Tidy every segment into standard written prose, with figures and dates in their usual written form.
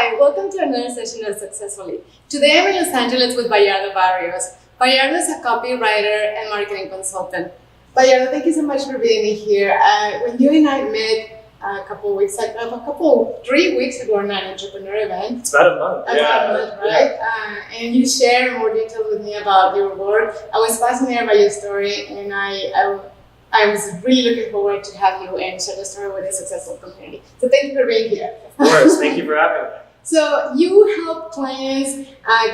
Hi, welcome to another session of Successfully. Today I'm in Los Angeles with Bayardo Barrios. Bayardo is a copywriter and marketing consultant. Bayardo, thank you so much for being here. When you and I met a 3 weeks ago on an entrepreneur event. It's about a month. About a month, right? Yeah. And you shared more details with me about your work. I was fascinated by your story, and I was really looking forward to have you and share the story with a successful community. So thank you for being here. Of course, thank you for having me. So you help clients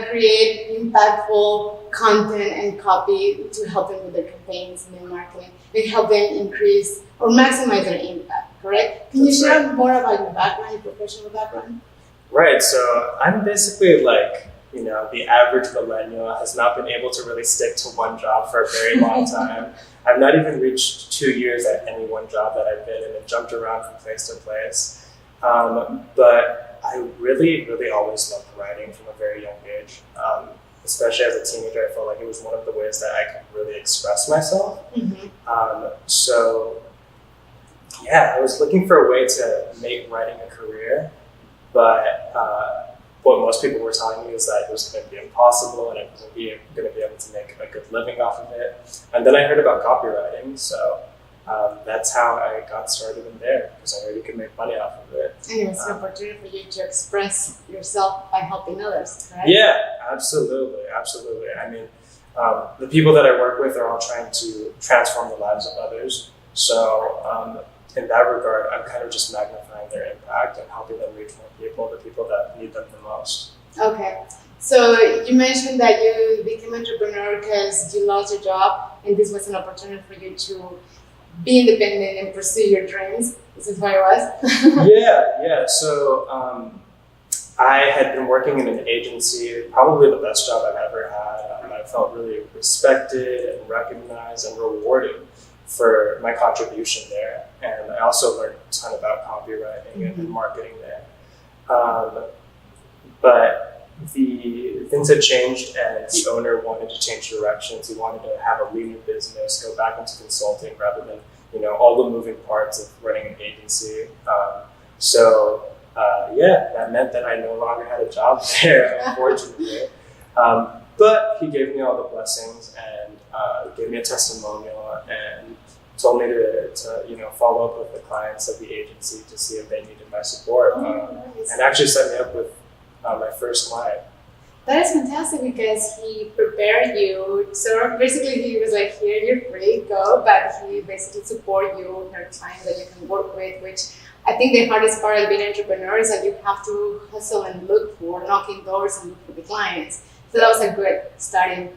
create impactful content and copy to help them with their campaigns and their marketing. They help them increase or maximize their impact, correct? Can you share more about your background, your professional background? Right, so I'm basically the average millennial has not been able to really stick to one job for a very long time. I've not even reached 2 years at any one job that I've been in and jumped around from place to place. But I really, really always loved writing from a very young age. Especially as a teenager, I felt like it was one of the ways that I could really express myself. Mm-hmm. I was looking for a way to make writing a career, but what most people were telling me was that it was going to be impossible and I wasn't going to be able to make a good living off of it. And then I heard about copywriting, so that's how I got started in there, because I heard you could make money off of it. And it was an opportunity for you to express yourself by helping others, right? Yeah, absolutely. I mean, the people that I work with are all trying to transform the lives of others. So in that regard, I'm kind of just magnifying their impact and helping them reach more people, the people that need them the most. Okay. So you mentioned that you became an entrepreneur because you lost your job, and this was an opportunity for you to be independent and pursue your dreams. This is what it was? Yeah. So I had been working in an agency, probably the best job I've ever had. I felt really respected and recognized and rewarded for my contribution there. And I also learned a ton about copywriting and marketing there. But the things had changed, and the owner wanted to change directions. He wanted to have a leaner business, go back into consulting rather than all the moving parts of running an agency. That meant that I no longer had a job there, unfortunately. But he gave me all the blessings and gave me a testimonial and told me to follow up with the clients of the agency to see if they needed my support, Nice. and actually set me up with my first client. That is fantastic because he prepared you. So basically he was like, here, you're free, go. But he basically support you in your time that you can work with, which I think the hardest part of being an entrepreneur is that you have to hustle and look for, knocking doors and look for the clients. So that was a good starting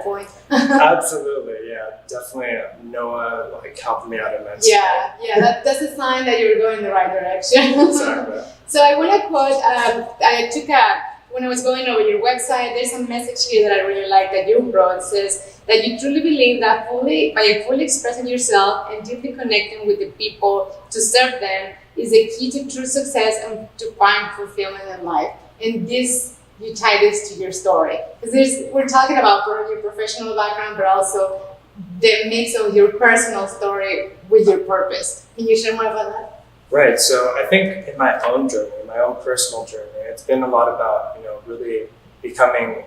point. Absolutely, yeah. Definitely Noah helped me out immensely. Yeah, that's a sign that you're going in the right direction. Exactly. So I want to quote, when I was going over your website, there's a message here that I really like that you wrote. It says that you truly believe that by fully expressing yourself and deeply connecting with the people to serve them is the key to true success and to find fulfillment in life. And you tie this to your story. Because we're talking about your professional background, but also the mix of your personal story with your purpose. Can you share more about that? Right. So I think in my own journey, my own personal journey, it's been a lot about really becoming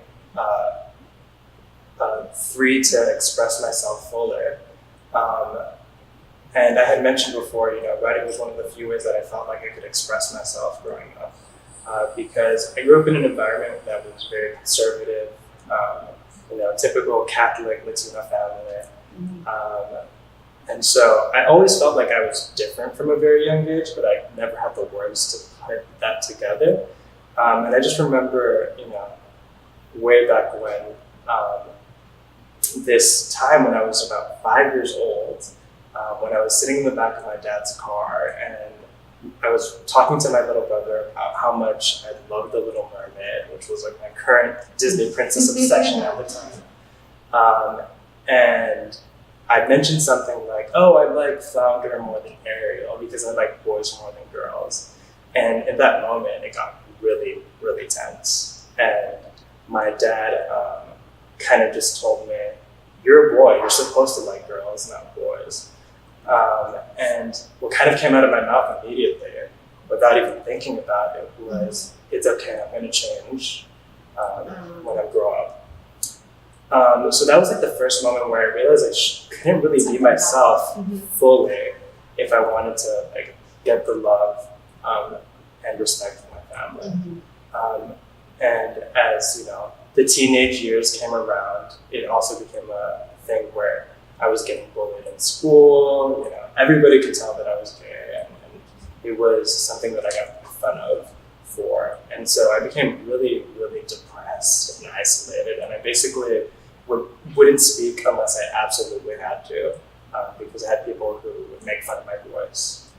free to express myself fully. And I had mentioned before, writing was one of the few ways that I felt like I could express myself growing up. Because I grew up in an environment that was very conservative, typical Catholic Latino family. And so I always felt like I was different from a very young age, but I never had the words to put that together. And I just remember, way back when, this time when I was about 5 years old, when I was sitting in the back of my dad's car, and I was talking to my little brother about how much I loved The Little Mermaid, which was my current Disney princess obsession at the time. And I mentioned something like, I like Flounder more than Ariel because I like boys more than girls. And in that moment, it got really, really tense. And my dad kind of just told me, you're a boy, you're supposed to like girls, not boys. And what kind of came out of my mouth immediately without even thinking about it was, it's okay, I'm going to change when I grow up. So that was like the first moment where I realized I couldn't really be myself fully if I wanted to like get the love and respect from my family. And as you know, the teenage years came around, it also became a thing where I was getting bullied in school. You know, everybody could tell that I was gay, and it was something that I got made fun of for. And so I became really, really depressed and isolated, and I basically wouldn't speak unless I absolutely had to, because I had people who would make fun of my voice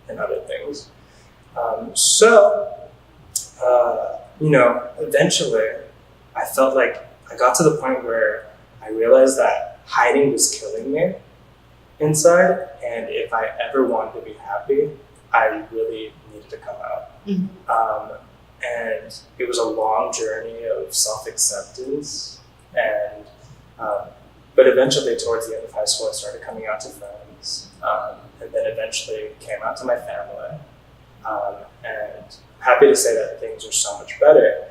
and other things. Eventually I felt like I got to the point where I realized that hiding was killing me inside, and if I ever wanted to be happy, I really needed to come out. And it was a long journey of self-acceptance. And but eventually, towards the end of high school, I started coming out to friends, and then eventually came out to my family. And happy to say that things are so much better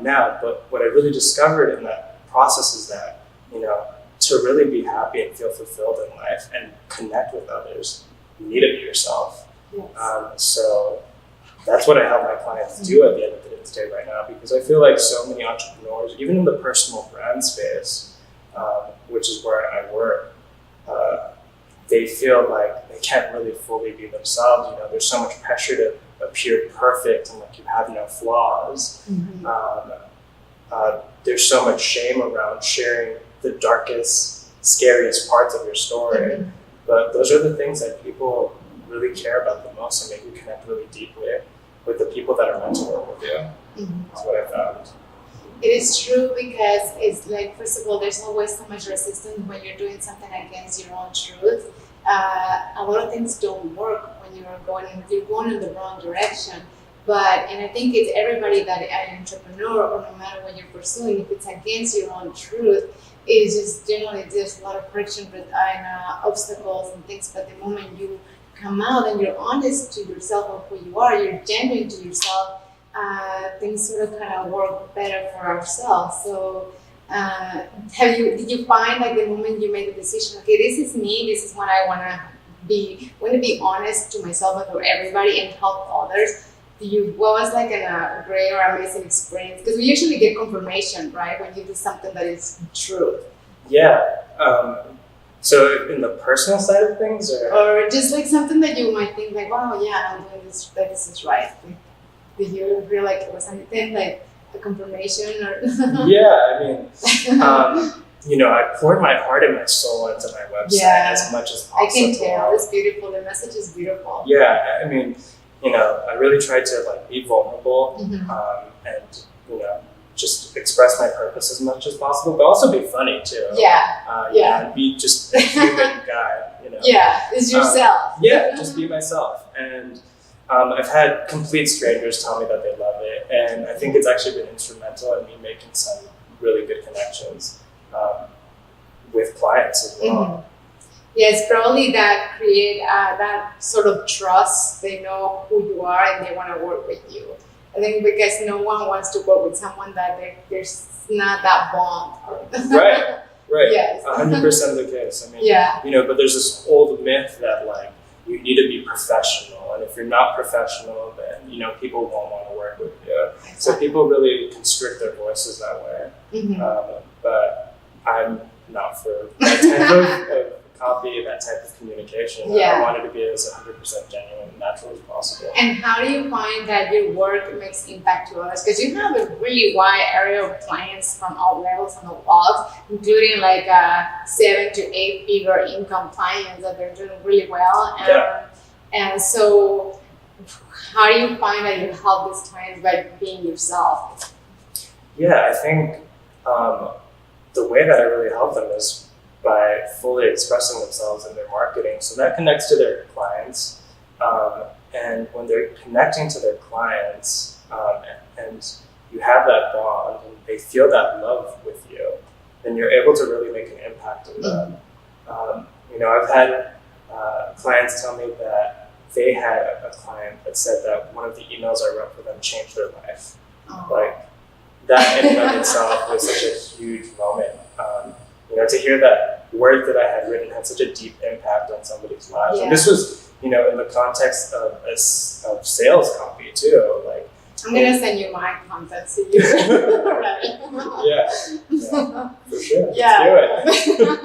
now. But what I really discovered in that process is that, to really be happy and feel fulfilled in life and connect with others, you need to be yourself. Yes. So that's what I help my clients do at the end of the day right now, because I feel like so many entrepreneurs, even in the personal brand space, which is where I work, they feel like they can't really fully be themselves. There's so much pressure to appear perfect and like you have no flaws. There's so much shame around sharing the darkest, scariest parts of your story. But those are the things that people really care about the most and make you connect really deeply with the people that are meant to work with you. That's what I found. It is true, because it's like, first of all, there's always so much resistance when you're doing something against your own truth. A lot of things don't work when you're going in the wrong direction. And I think it's everybody that an entrepreneur, or no matter what you're pursuing, if it's against your own truth, it is just generally there's a lot of friction and obstacles and things. But the moment you come out and you're honest to yourself of who you are, you're genuine to yourself, things sort of kind of work better for ourselves. So did you find like the moment you made the decision, okay, this is me, this is what I want to be honest to myself and to everybody and help others? What was like a great or amazing experience? Because we usually get confirmation, right, when you do something that is true. Yeah. So in the personal side of things, or just like something that you might think like, wow, yeah, I'm doing this, like this is right. Did you feel like it was anything like a confirmation or? Yeah, I mean, I poured my heart and my soul into my website as much as possible. I can tell, it's beautiful. The message is beautiful. Yeah, I mean, I really tried to like be vulnerable and just express my purpose as much as possible, but also be funny too. And be just a human guy. Yeah, it's yourself. Just be myself. And I've had complete strangers tell me that they love it, and I think it's actually been instrumental in me making some really good connections with clients as well. Yes, probably that create that sort of trust. They know who you are and they want to work with you. I think because no one wants to work with someone that there's not that bond. Right. Yes. 100% the case. I mean, but there's this old myth that like you need to be professional, and if you're not professional, then people won't want to work with you. Exactly. So people really constrict their voices that way. But I'm not for that type of copy, that type of communication. I wanted to be as 100% genuine and natural as possible. And how do you find that your work makes impact to others? Because you have a really wide area of clients from all levels and all walks, including like 7 to 8 figure income clients that they're doing really well. And so how do you find that you help these clients by being yourself? Yeah, I think the way that I really help them is by fully expressing themselves in their marketing. So that connects to their clients. And when they're connecting to their clients and you have that bond and they feel that love with you, then you're able to really make an impact on them. I've had clients tell me that they had a client that said that one of the emails I wrote for them changed their life. Oh. Like, that in and of itself was such a huge moment. To hear that work that I had written had such a deep impact on somebody's lives. Yeah. And this was, in the context of sales copy too. Like, I'm gonna send you my contacts to you. yeah, for sure. Yeah. Let's do it.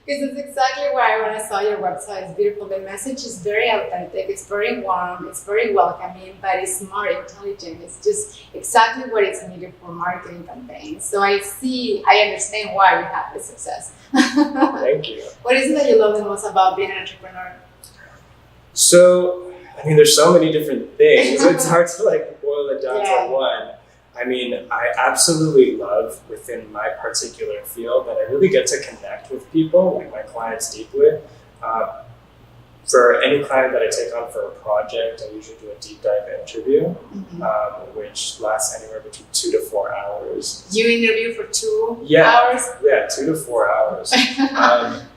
Because it's exactly why when I saw your website, it's beautiful. The message is very authentic, it's very warm, it's very welcoming, but it's smart, intelligent. It's just exactly what is needed for marketing campaigns. So I understand why you have this success. Thank you. What is it that you love the most about being an entrepreneur? So, there's so many different things. It's hard to boil it down Yeah. to one. I absolutely love within my particular field that I really get to connect with people, like my clients deeply. For any client that I take on for a project, I usually do a deep dive interview, which lasts anywhere between 2 to 4 hours. You interview for 2 Yeah. hours? Yeah, 2 to 4 hours.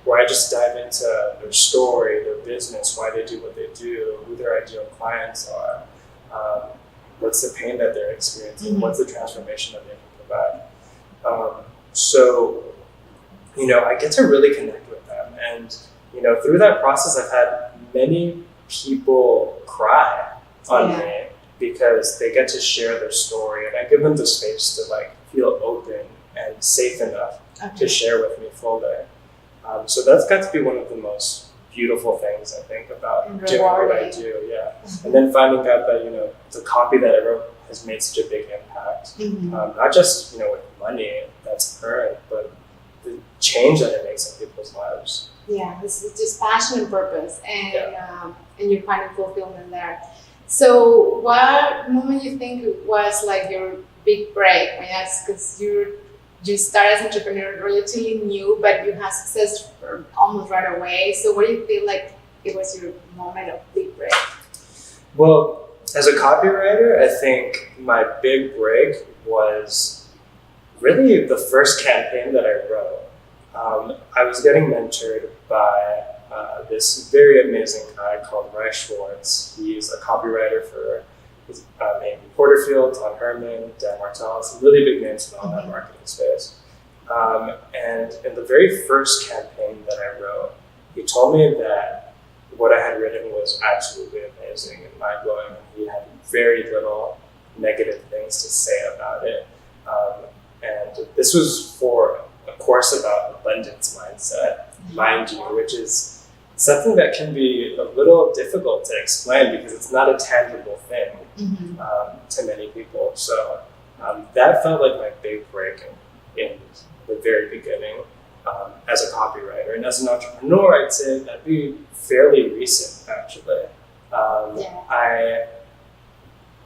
Where I just dive into their story, their business, why they do what they do, who their ideal clients are. What's the pain that they're experiencing? What's the transformation that they can provide? I get to really connect with them. And, through that process, I've had many people cry on me because they get to share their story. And I give them the space to feel open and safe enough to share with me fully. So that's got to be one of the most beautiful things I think about doing what I do, And then finding out that, the copy that I wrote has made such a big impact. Not just, with money that's earned, but the change that it makes in people's lives. Yeah, this is just passion and purpose, and you're finding fulfillment there. So what moment you think was your big break? Because you started as an entrepreneur relatively new, but you had success almost right away. So what do you feel like it was your moment of big break? Well, as a copywriter, I think my big break was really the first campaign that I wrote. I was getting mentored by this very amazing guy called Ray Schwartz. He's a copywriter for named Porterfield, Tom Herman, Dan Martell, some really big names in the online marketing space. And in the very first campaign that I wrote, he told me that what I had written was absolutely amazing and mind-blowing. He had very little negative things to say about it. And this was for a course about abundance mindset, mind you, which is something that can be a little difficult to explain because it's not a tangible thing to many people. So that felt like my big break in the very beginning as a copywriter. And as an entrepreneur, I'd say that'd be fairly recent, actually. I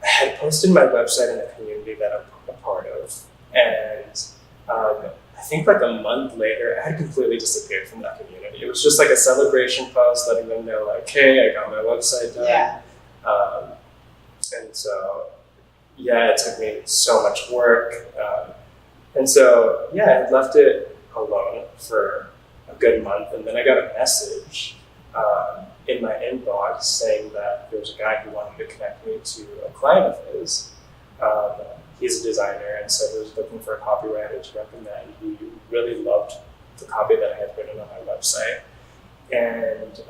had posted my website in a community that I'm a part of. And I think a month later, I had completely disappeared from that community. It was just a celebration post letting them know hey, I got my website done. Yeah. And so, it took me so much work. And so, I had left it alone for a good month. And then I got a message in my inbox saying that there was a guy who wanted to connect me to a client of his. He's a designer, and so he was looking for a copywriter to recommend. He really loved the copy that I had written on my website. And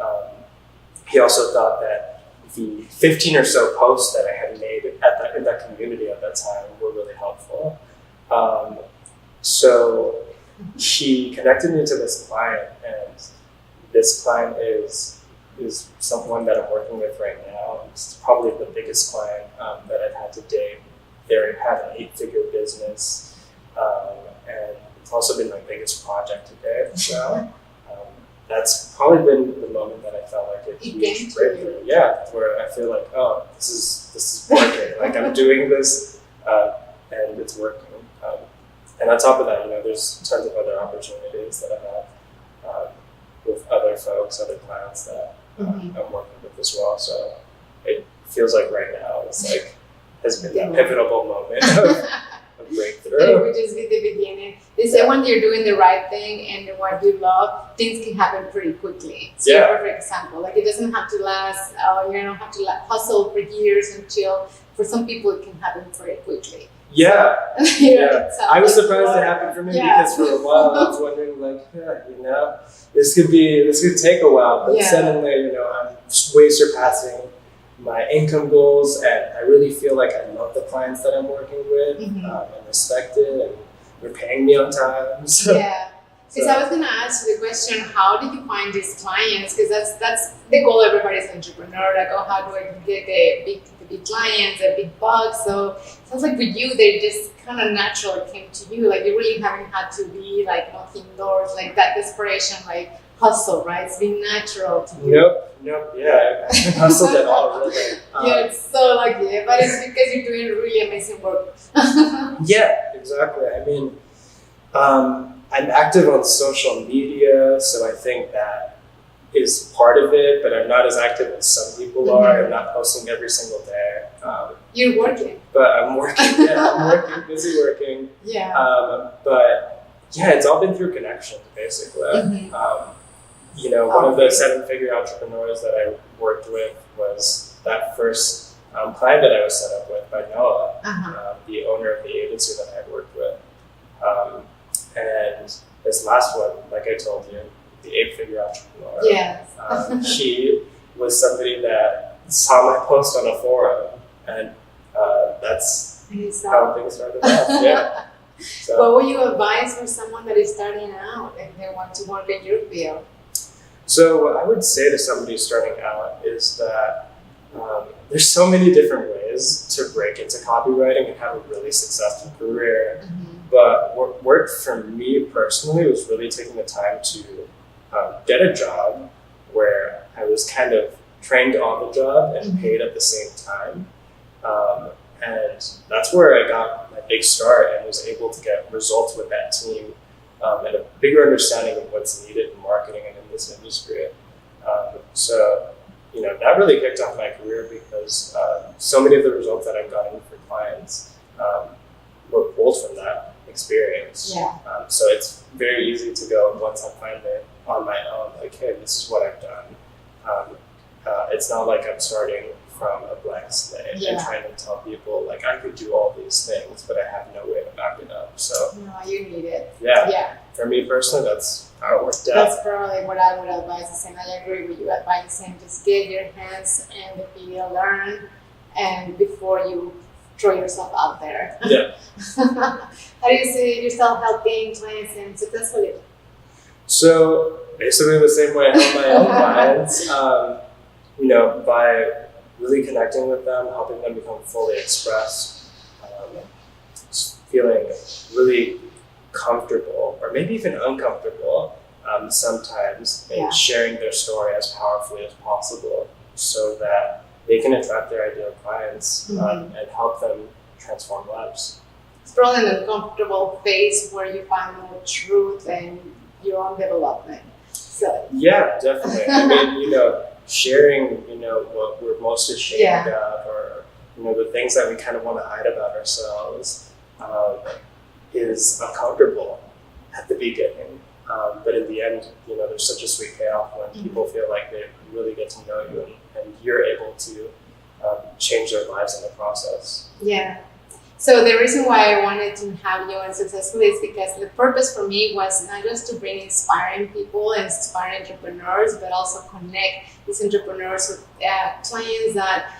he also thought that the 15 or so posts that I had made in that community at that time were really helpful. So he connected me to this client, and this client is someone that I'm working with right now. It's probably the biggest client that I've had to date. They have an 8-figure business, and it's also been my biggest project to date. So that's probably been the moment that I felt like a huge breakthrough. Yeah, where I feel this is working. I'm doing this, and it's working. And on top of that, there's tons of other opportunities that I have with other folks, other clients that I'm working with as well. So it feels like right now it's has been that pivotal moment of breakthrough. True. It would just be the beginning. They say when you're doing the right thing and what you love, things can happen pretty quickly. It's a perfect example. Like it doesn't have to last, you don't have to hustle for years until, for some people it can happen very quickly. Yeah. Yeah. I was like surprised it happened for me because for a while I was wondering like, this could take a while, but suddenly, I'm way surpassing my income goals, and I really feel like I love the clients that I'm working with, and respect it, and they're paying me on time. So, yeah. Because I was going to ask you the question, how did you find these clients? Because that's the goal. Everybody's an entrepreneur. Like, oh, how do I get the big clients, the big bucks? So it sounds like with you, they just kind of naturally came to you. Like you really haven't had to be like knocking doors, like that desperation, like hustle, right? It's been natural to you. Nope. Yeah, I haven't hustled at all, really. Yeah, it's so lucky, but it's because you're doing really amazing work. Yeah, exactly. I mean, I'm active on social media, so I think that is part of it, but I'm not as active as some people are. I'm not posting every single day. You're working. But I'm working, I'm working, busy working. Yeah. But yeah, it's all been through connections, basically. One of the 7-figure entrepreneurs that I worked with was that first client that I was set up with by Noah, the owner of the agency that I had worked with. And this last one, like I told you, the 8-figure entrepreneur. Yes. He was somebody that saw my post on a forum, and that's how things started off. Yeah. So, what would you advise for someone that is starting out and they want to work in your field? So what I would say to somebody starting out is that there's so many different ways to break into copywriting and have a really successful career. But what worked for me personally was really taking the time to get a job where I was kind of trained on the job and paid at the same time. And that's where I got my big start and was able to get results with that team and a bigger understanding of what's needed in marketing and in this industry. So that really kicked off my career because so many of the results that I've gotten for clients were pulled from that experience. So it's very easy to go once I'm finally on my own, like, hey, this is what I've done. It's not like I'm starting from a blank slate and trying to tell people like I could do all these things, but I have no way to back it up. So no, you need it. Yeah. For me personally, that's how it worked out. That's probably what I would advise. And I agree with you. Advising just get your hands in the field, learn, and before you throw yourself out there. Yeah. How do you see yourself helping clients and successfully? So basically the same way I help my own clients, by really connecting with them, helping them become fully expressed, feeling really comfortable or maybe even uncomfortable sometimes in sharing their story as powerfully as possible so that they can attract their ideal clients and help them transform lives. It's probably an uncomfortable phase where you find more truth and your own development. So yeah, definitely. I mean, sharing, what we're most ashamed of, or the things that we kind of want to hide about ourselves, is uncomfortable at the beginning. But in the end, there's such a sweet payoff when people feel like they really get to know you and you're able to change their lives in the process. Yeah. So the reason why I wanted to have you on Successfully is because the purpose for me was not just to bring inspiring people and inspiring entrepreneurs, but also connect these entrepreneurs with clients that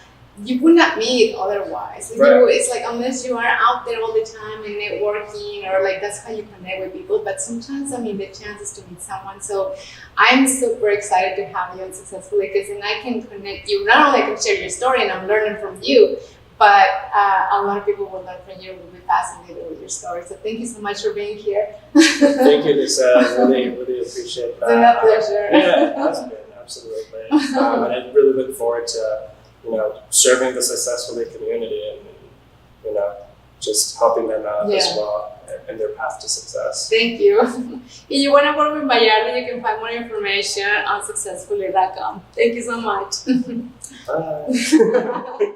you would not meet otherwise. It's like unless you are out there all the time and networking, or like that's how you connect with people. But sometimes, the chance is to meet someone. So I'm super excited to have you on Successfully because then I can connect you. Not only I can share your story and I'm learning from you, but a lot of people will learn from you, will be fascinated with your story. So thank you so much for being here. Thank you, Lisa. I really, really appreciate that. It's been a pleasure. Yeah, it has been, absolutely. And I really look forward to, serving the Successfully community and, just helping them out as well in their path to success. Thank you. If you want to work with Bayardo, you can find more information on successfully.com. Thank you so much. Bye.